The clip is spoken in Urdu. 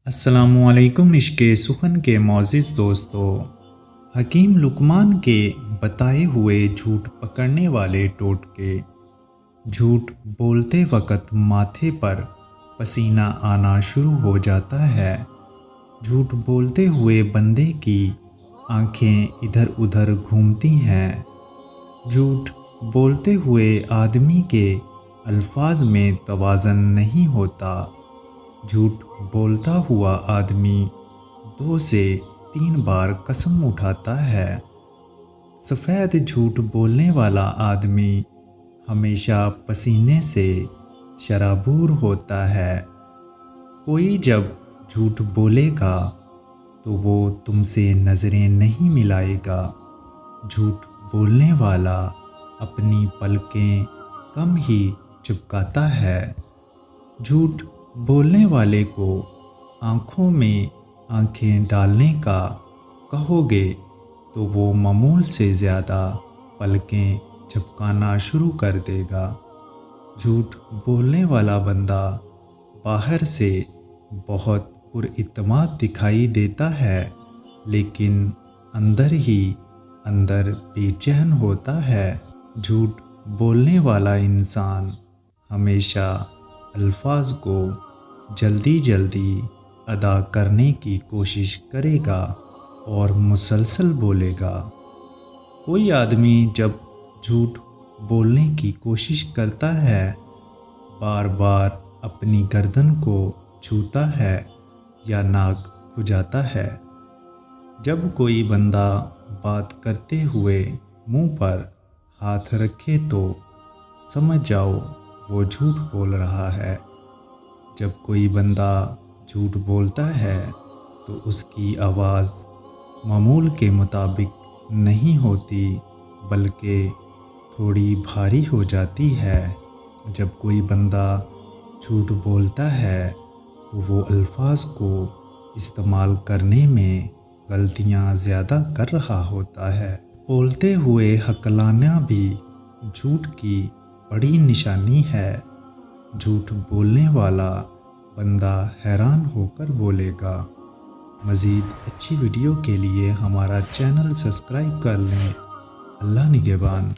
السلام علیکم عشق سخن کے معزز دوستو، حکیم لقمان کے بتائے ہوئے جھوٹ پکڑنے والے ٹوٹکے۔ جھوٹ بولتے وقت ماتھے پر پسینہ آنا شروع ہو جاتا ہے۔ جھوٹ بولتے ہوئے بندے کی آنکھیں ادھر ادھر گھومتی ہیں۔ جھوٹ بولتے ہوئے آدمی کے الفاظ میں توازن نہیں ہوتا۔ جھوٹ بولتا ہوا آدمی 2 سے 3 بار قسم اٹھاتا ہے۔ سفید جھوٹ بولنے والا آدمی ہمیشہ پسینے سے شرابور ہوتا ہے۔ کوئی جب جھوٹ بولے گا تو وہ تم سے نظریں نہیں ملائے گا۔ جھوٹ بولنے والا اپنی پلکیں کم ہی چپکاتا ہے۔ جھوٹ بولنے والے کو آنکھوں میں آنکھیں ڈالنے کا کہو گے تو وہ معمول سے زیادہ پلکیں جھپکانا شروع کر دے گا۔ جھوٹ بولنے والا بندہ باہر سے بہت پر اعتماد دکھائی دیتا ہے، لیکن اندر ہی اندر بے چین ہوتا ہے۔ جھوٹ بولنے والا انسان ہمیشہ الفاظ کو جلدی جلدی ادا کرنے کی کوشش کرے گا اور مسلسل بولے گا۔ کوئی آدمی جب جھوٹ بولنے کی کوشش کرتا ہے، بار بار اپنی گردن کو چھوتا ہے یا ناک کھجاتا ہے۔ جب کوئی بندہ بات کرتے ہوئے منہ پر ہاتھ رکھے تو سمجھ جاؤ وہ جھوٹ بول رہا ہے۔ جب کوئی بندہ جھوٹ بولتا ہے تو اس کی آواز معمول کے مطابق نہیں ہوتی، بلکہ تھوڑی بھاری ہو جاتی ہے۔ جب کوئی بندہ جھوٹ بولتا ہے تو وہ الفاظ کو استعمال کرنے میں غلطیاں زیادہ کر رہا ہوتا ہے۔ بولتے ہوئے ہکلانا بھی جھوٹ کی بڑی نشانی ہے۔ جھوٹ بولنے والا بندہ حیران ہو کر بولے گا۔ مزید اچھی ویڈیو کے لیے ہمارا چینل سبسکرائب کر لیں۔ اللہ نگہبان۔